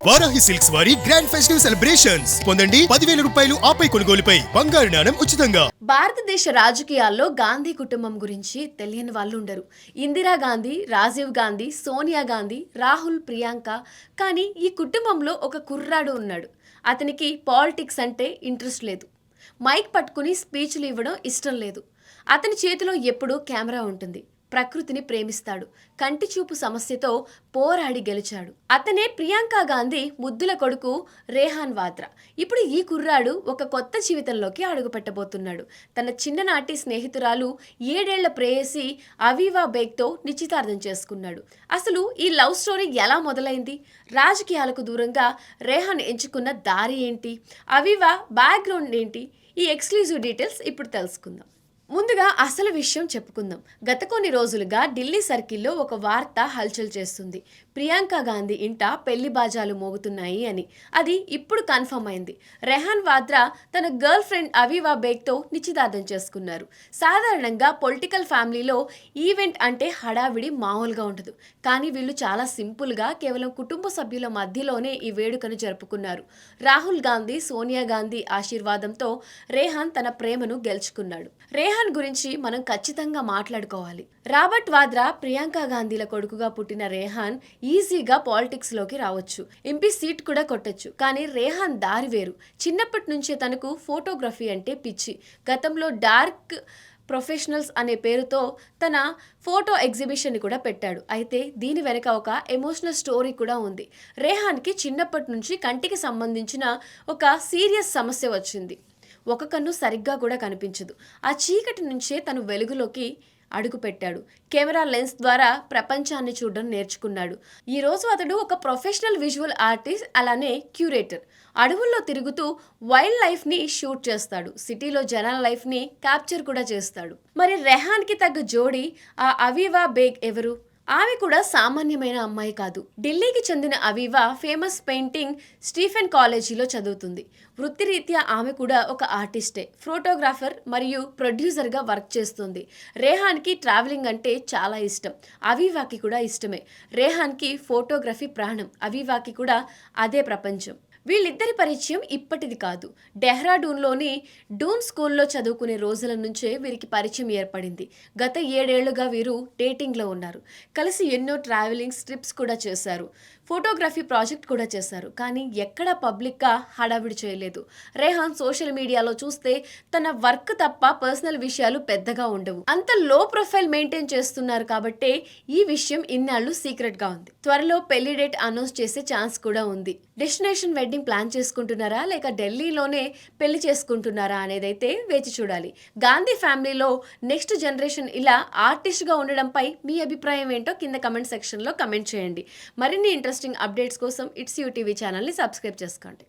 Varahi silks వారి grand festive celebrations పొందండి 10,000 రూపాయలు ఆపై కొనుగోలుపై బంగారు నాణెం ఉచితంగా. భారతదేశ రాజకీయాల్లో గాంధీ కుటుంబం గురించి తెలియని వాళ్ళు ఉండరు. ఇందిరాగాంధీ, రాజీవ్ గాంధీ, సోనియా గాంధీ, రాహుల్, ప్రియాంక. కానీ ఈ కుటుంబంలో ఒక కుర్రాడు ఉన్నాడు. అతనికి పాలిటిక్స్ అంటే ఇంట్రెస్ట్ లేదు. మైక్ పట్టుకుని స్పీచ్లు ఇవ్వడం ఇష్టం లేదు. అతని చేతిలో ఎప్పుడూ కెమెరా ఉంటుంది. ప్రకృతిని ప్రేమిస్తాడు. కంటి చూపు సమస్యతో పోరాడి గెలిచాడు. అతనే ప్రియాంక గాంధీ ముద్దుల కొడుకు రేహాన్ వాద్రా. ఇప్పుడు ఈ కుర్రాడు ఒక కొత్త జీవితంలోకి అడుగుపెట్టబోతున్నాడు. తన చిన్ననాటి స్నేహితురాలు 7 ఏళ్ల ప్రేయసి అవీవా బేగ్తో నిశ్చితార్థం చేసుకున్నాడు. అసలు ఈ లవ్ స్టోరీ ఎలా మొదలైంది? రాజకీయాలకు దూరంగా రేహాన్ ఎంచుకున్న దారి ఏంటి? అవీవా బ్యాక్గ్రౌండ్ ఏంటి? ఈ ఎక్స్క్లూజివ్ డీటెయిల్స్ ఇప్పుడు తెలుసుకుందాం. ముందుగా అసలు విషయం చెప్పుకుందాం. గత కొన్ని రోజులుగా ఢిల్లీ సర్కిల్లో ఒక వార్త హల్చల్ చేస్తుంది. ప్రియాంక గాంధీ ఇంట పెళ్లి బాజాలు మోగుతున్నాయి అని. అది ఇప్పుడు కన్ఫర్మ్ అయింది. రెహాన్ వాద్రా తన గర్ల్ ఫ్రెండ్ అవీవా బేగ్తో నిశ్చితార్థం చేసుకున్నారు. సాధారణంగా పొలిటికల్ ఫ్యామిలీలో ఈవెంట్ అంటే హడావిడి మామూలుగా ఉండదు. కానీ వీళ్ళు చాలా సింపుల్గా కేవలం కుటుంబ సభ్యుల మధ్యలోనే ఈ వేడుకను జరుపుకున్నారు. రాహుల్ గాంధీ, సోనియా గాంధీ ఆశీర్వాదంతో రేహాన్ తన ప్రేమను గెలుచుకున్నాడు. రేహాన్ గురించి మనం ఖచ్చితంగా మాట్లాడుకోవాలి. రాబర్ట్ వాద్రా, ప్రియాంక గాంధీల కొడుకుగా పుట్టిన రేహాన్ ఈజీగా పాలిటిక్స్ లోకి రావచ్చు. ఎంపీ సీట్ కూడా కొట్టొచ్చు. కానీ రేహాన్ దారి వేరు. చిన్నప్పటి నుంచే తనకు ఫోటోగ్రఫీ అంటే పిచ్చి. గతంలో డార్క్ ప్రొఫెషనల్స్ అనే పేరుతో తన ఫోటో ఎగ్జిబిషన్ని కూడా పెట్టాడు. అయితే దీని వెనక ఒక ఎమోషనల్ స్టోరీ కూడా ఉంది. రేహాన్కి చిన్నప్పటి నుంచి కంటికి సంబంధించిన ఒక సీరియస్ సమస్య వచ్చింది. ఒక కన్ను సరిగ్గా కూడా కనిపించదు. ఆ చీకటి నుంచే తను వెలుగులోకి అడుగుపెట్టాడు. కెమెరా లెన్స్ ద్వారా ప్రపంచాన్ని చూడడం నేర్చుకున్నాడు. ఈ రోజు అతడు ఒక ప్రొఫెషనల్ విజువల్ ఆర్టిస్ట్, అలానే క్యూరేటర్. అడవుల్లో తిరుగుతూ వైల్డ్ లైఫ్ని షూట్ చేస్తాడు. సిటీలో జనాల లైఫ్ని క్యాప్చర్ కూడా చేస్తాడు. మరి రెహాన్కి తగ్గ జోడీ ఆ అవీవా బేగ్ ఎవరు? ఆమె కూడా సామాన్యమైన అమ్మాయి కాదు. ఢిల్లీకి చెందిన అవీవా ఫేమస్ పెయింటింగ్ స్టీఫెన్ కాలేజీలో చదువుతుంది. వృత్తిరీత్యా ఆమె కూడా ఒక ఆర్టిస్టే. ఫోటోగ్రాఫర్ మరియు ప్రొడ్యూసర్గా వర్క్ చేస్తుంది. రేహాన్కి ట్రావెలింగ్ అంటే చాలా ఇష్టం. అవీవాకి కూడా ఇష్టమే. రేహాన్కి ఫోటోగ్రఫీ ప్రాణం. అవీవాకి కూడా అదే ప్రపంచం. వీళ్ళిద్దరి పరిచయం ఇప్పటిది కాదు. డెహ్రాడూన్లోని డూన్ స్కూల్లో చదువుకునే రోజుల నుంచే వీరికి పరిచయం ఏర్పడింది. గత 7 ఏళ్లుగా వీరు డేటింగ్లో ఉన్నారు. కలిసి ఎన్నో ట్రావెలింగ్ ట్రిప్స్ కూడా చేశారు. ఫోటోగ్రఫీ ప్రాజెక్ట్ కూడా చేశారు. కానీ ఎక్కడా పబ్లిక్గా హడావిడి చేయలేదు. రేహాన్ సోషల్ మీడియాలో చూస్తే తన వర్క్ తప్ప పర్సనల్ విషయాలు పెద్దగా ఉండవు. అంత లో ప్రొఫైల్ మెయింటైన్ చేస్తున్నారు కాబట్టే ఈ విషయం ఇన్నాళ్ళు సీక్రెట్గా ఉంది. త్వరలో పెళ్లి డేట్ అనౌన్స్ చేసే ఛాన్స్ కూడా ఉంది. డెస్టినేషన్ వెడ్డింగ్ ప్లాన్ చేసుకుంటున్నారా లేక ఢిల్లీలోనే పెళ్లి చేసుకుంటున్నారా అనేదైతే వేచి చూడాలి. గాంధీ ఫ్యామిలీలో నెక్స్ట్ జనరేషన్ ఇలా ఆర్టిస్ట్గా ఉండడంపై మీ అభిప్రాయం ఏంటో కింద కమెంట్ సెక్షన్లో కమెంట్ చేయండి. మరిన్ని ఇంట్రెస్టింగ్ అప్డేట్స్ కోసం ఇట్స్ యూ టీవీ ఛానల్ని సబ్స్క్రైబ్ చేసుకోండి.